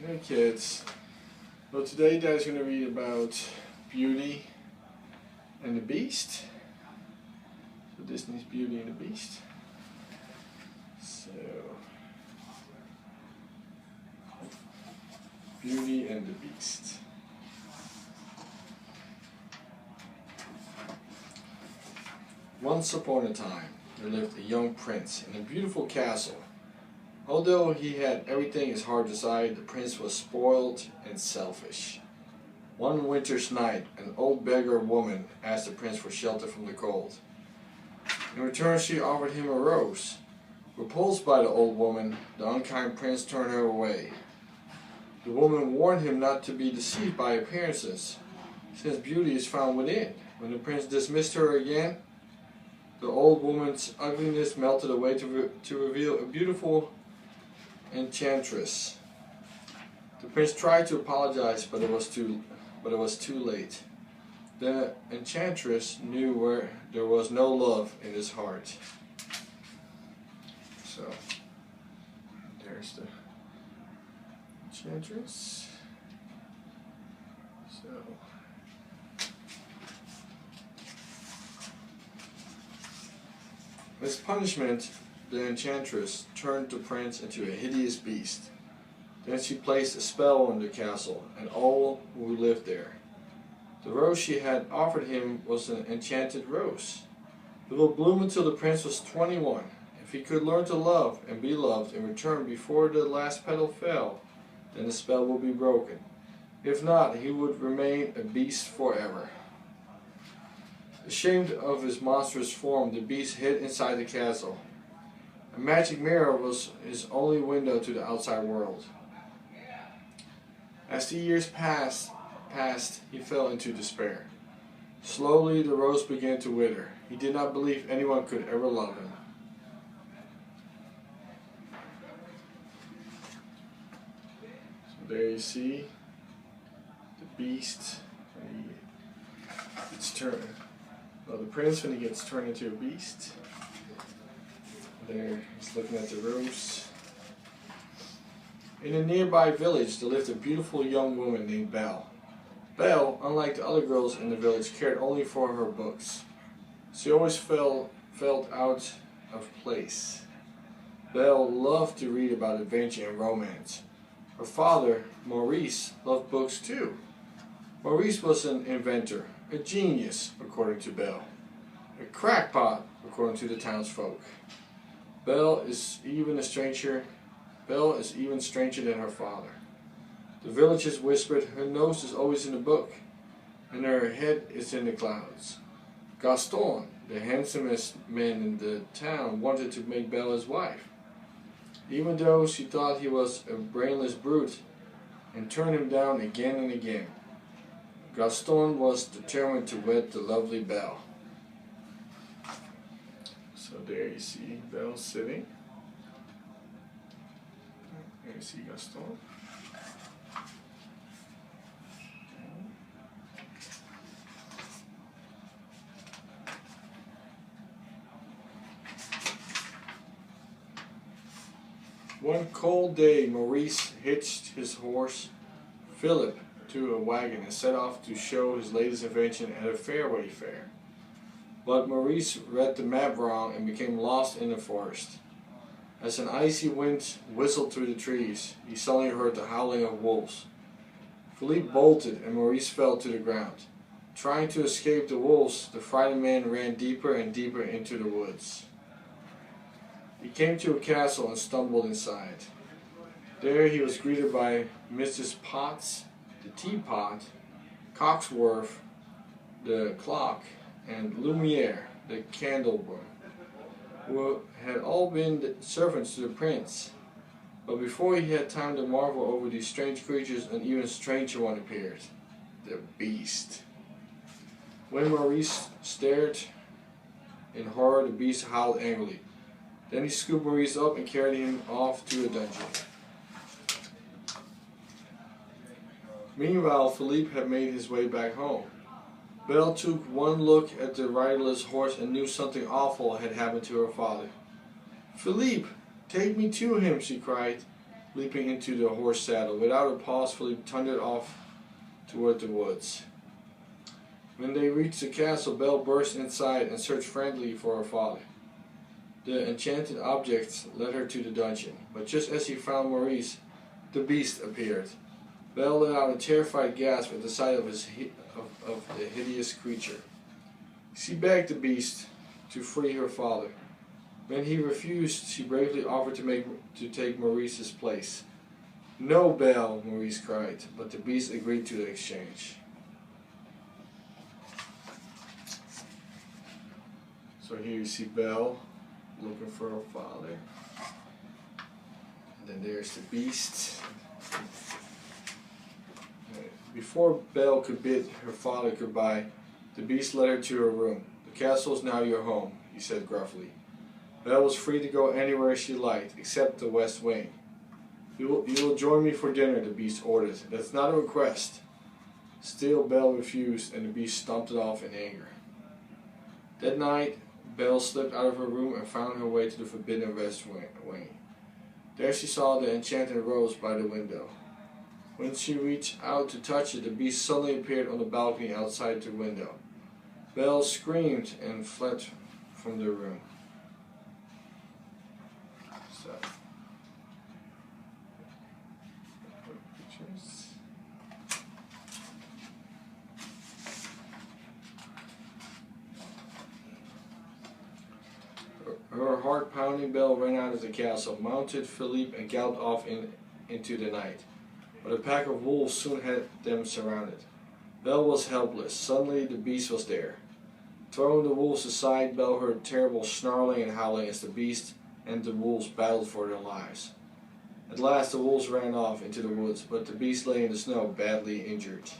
Hey kids, well today Dad's going to read about Beauty and the Beast. So Disney's Beauty and the Beast. So, Beauty and the Beast. Once upon a time, there lived a young prince in a beautiful castle. Although he had everything his heart desired, the prince was spoiled and selfish. One winter's night, an old beggar woman asked the prince for shelter from the cold. In return, she offered him a rose. Repulsed by the old woman, the unkind prince turned her away. The woman warned him not to be deceived by appearances, since beauty is found within. When the prince dismissed her again, the old woman's ugliness melted away to reveal a beautiful enchantress. The prince tried to apologize, but it was too late. The enchantress knew where there was no love in his heart. So there's the enchantress. So as punishment, the enchantress turned the prince into a hideous beast. Then she placed a spell on the castle and all who lived there. The rose she had offered him was an enchanted rose. It will bloom until the prince was 21. If he could learn to love and be loved in return before the last petal fell, then the spell would be broken. If not, he would remain a beast forever. Ashamed of his monstrous form, the beast hid inside the castle. A magic mirror was his only window to the outside world. As the years passed, he fell into despair. Slowly the rose began to wither. He did not believe anyone could ever love him. So there you see the beast. The prince when he gets turned into a beast. There, he's looking at the rose. In a nearby village, there lived a beautiful young woman named Belle. Belle, unlike the other girls in the village, cared only for her books. She always felt out of place. Belle loved to read about adventure and romance. Her father, Maurice, loved books too. Maurice was an inventor, a genius, according to Belle. A crackpot, according to the townsfolk. Belle is even stranger than her father. The villagers whispered her nose is always in the book, and her head is in the clouds. Gaston, the handsomest man in the town, wanted to make Belle his wife, even though she thought he was a brainless brute, and turned him down again and again. Gaston was determined to wed the lovely Belle. So there you see Belle sitting. There you see Gaston. One cold day, Maurice hitched his horse, Philip, to a wagon and set off to show his latest invention at a fairway fair. But Maurice read the map wrong and became lost in the forest. As an icy wind whistled through the trees, he suddenly heard the howling of wolves. Philippe bolted and Maurice fell to the ground. Trying to escape the wolves, the frightened man ran deeper and deeper into the woods. He came to a castle and stumbled inside. There he was greeted by Mrs. Potts, the teapot, Cogsworth, the clock, and Lumiere, the candleworm, who had all been the servants to the prince. But before he had time to marvel over these strange creatures, an even stranger one appeared, the beast. When Maurice stared in horror, the beast howled angrily. Then he scooped Maurice up and carried him off to a dungeon. Meanwhile, Philippe had made his way back home. Belle took one look at the riderless horse and knew something awful had happened to her father. "Philippe, take me to him," she cried. leaping into the horse saddle. Without a pause, Philippe thundered off toward the woods. When they reached the castle, Belle burst inside and searched frantically for her father. The enchanted objects led her to the dungeon, but just as he found Maurice, the beast appeared. Belle let out a terrified gasp at the sight of the hideous creature. She begged the beast to free her father. When he refused, she bravely offered to take Maurice's place. "No, Belle," Maurice cried, but the beast agreed to the exchange. So here you see Belle looking for her father. And then there's the beast. Before Belle could bid her father goodbye, the beast led her to her room. "The castle is now your home," he said gruffly. Belle was free to go anywhere she liked, except the west wing. You will join me for dinner," the beast ordered. "That's not a request." Still, Belle refused, and the beast stomped it off in anger. That night, Belle slipped out of her room and found her way to the forbidden west wing. There she saw the enchanted rose by the window. When she reached out to touch it, the beast suddenly appeared on the balcony outside the window. Belle screamed and fled from the room. So, pictures. Her heart-pounding Belle ran out of the castle, mounted Philippe, and galloped off into the night. But a pack of wolves soon had them surrounded. Belle was helpless. Suddenly the beast was there. Throwing the wolves aside, Belle heard terrible snarling and howling as the beast and the wolves battled for their lives. At last the wolves ran off into the woods, but the beast lay in the snow, badly injured.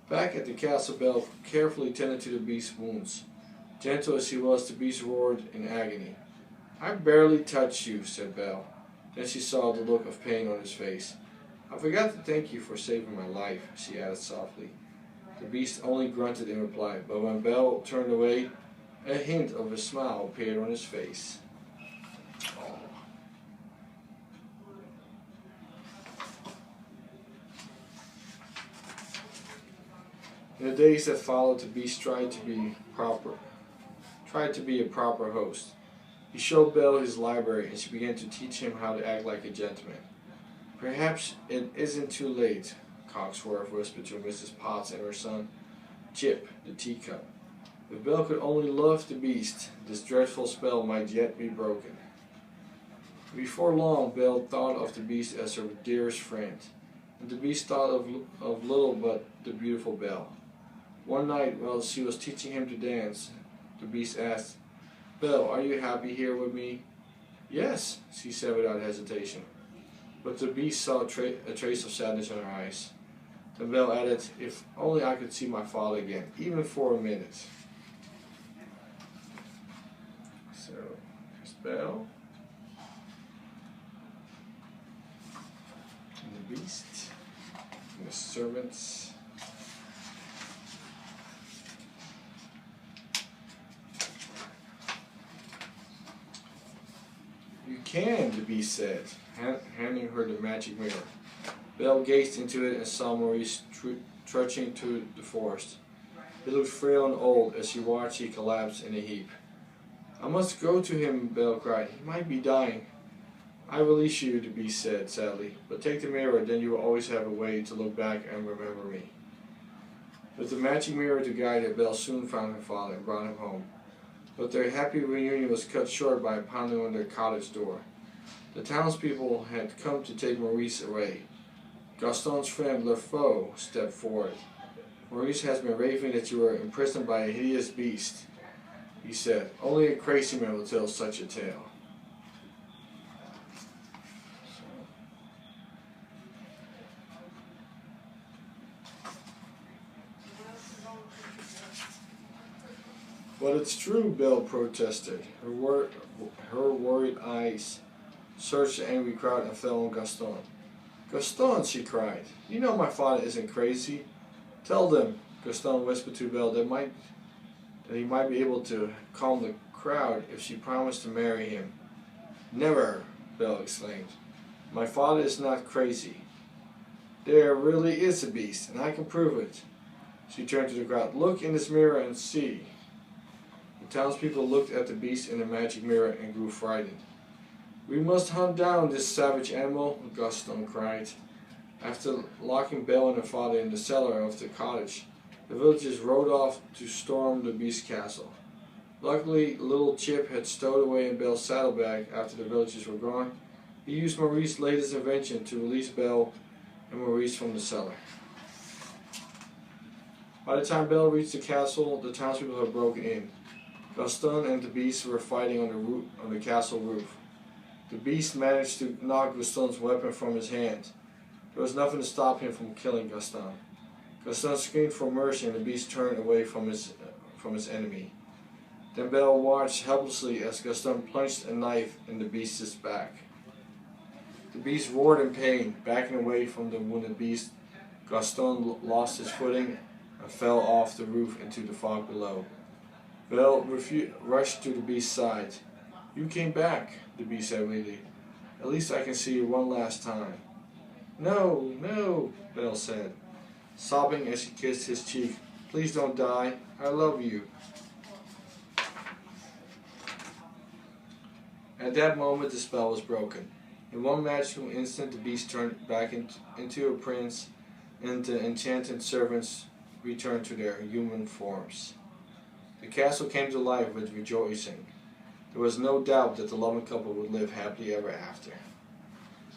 Back at the castle, Belle carefully tended to the beast's wounds. Gentle as she was, the beast roared in agony. "I barely touched you," said Belle. Then she saw the look of pain on his face. "I forgot to thank you for saving my life," she added softly. The beast only grunted in reply, but when Belle turned away, a hint of a smile appeared on his face. Oh. In the days that followed, the beast tried to be a proper host. He showed Belle his library, and she began to teach him how to act like a gentleman. "Perhaps it isn't too late," Cogsworth whispered to Mrs. Potts and her son, Chip, the teacup. If Belle could only love the beast, this dreadful spell might yet be broken. Before long, Belle thought of the beast as her dearest friend, and the beast thought of little but the beautiful Belle. One night, while she was teaching him to dance, the beast asked, "Belle, are you happy here with me?" "Yes," she said without hesitation. But the beast saw a trace of sadness in her eyes. Then Belle added, "If only I could see my father again, even for a minute." So, here's Belle. And the beast. And the servants. "You can," the beast said, handing her the magic mirror. Belle gazed into it and saw Maurice trudging through the forest. He looked frail and old as she watched he collapse in a heap. "I must go to him," Belle cried. "He might be dying." "I release you," the beast said sadly, "but take the mirror, then you will always have a way to look back and remember me." With the magic mirror to guide her, Belle soon found her father and brought him home. But their happy reunion was cut short by a pounding on their cottage door. The townspeople had come to take Maurice away. Gaston's friend Lefaux stepped forward. "Maurice has been raving that you were imprisoned by a hideous beast," he said. "Only a crazy man will tell such a tale." "But it's true," Belle protested. Her worried eyes searched the angry crowd and fell on Gaston. "Gaston," she cried, "you know my father isn't crazy. Tell them," Gaston whispered to Belle, that he might be able to calm the crowd if she promised to marry him. "Never!" Belle exclaimed. "My father is not crazy. There really is a beast, and I can prove it." She turned to the crowd. "Look in this mirror and see." The townspeople looked at the beast in the magic mirror and grew frightened. "We must hunt down this savage animal," Gaston cried. After locking Belle and her father in the cellar of the cottage, the villagers rode off to storm the beast's castle. Luckily, little Chip had stowed away in Belle's saddlebag after the villagers were gone. He used Maurice's latest invention to release Belle and Maurice from the cellar. By the time Belle reached the castle, the townspeople had broken in. Gaston and the beast were fighting on the castle roof. The beast managed to knock Gaston's weapon from his hand. There was nothing to stop him from killing Gaston. Gaston screamed for mercy and the beast turned away from his enemy. Then Belle watched helplessly as Gaston plunged a knife in the beast's back. The beast roared in pain. Backing away from the wounded beast, Gaston lost his footing and fell off the roof into the fog below. Belle rushed to the beast's side. "You came back," the beast said weakly. "At least I can see you one last time." "No, no," Belle said, sobbing as she kissed his cheek. "Please don't die. I love you." At that moment the spell was broken. In one magical instant the beast turned back into a prince, and the enchanted servants returned to their human forms. The castle came to life with rejoicing. There was no doubt that the loving couple would live happily ever after.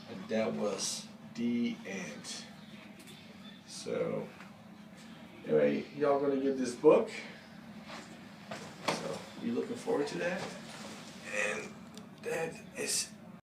And that was the end. So, anyway, y'all gonna get this book. So, you looking forward to that?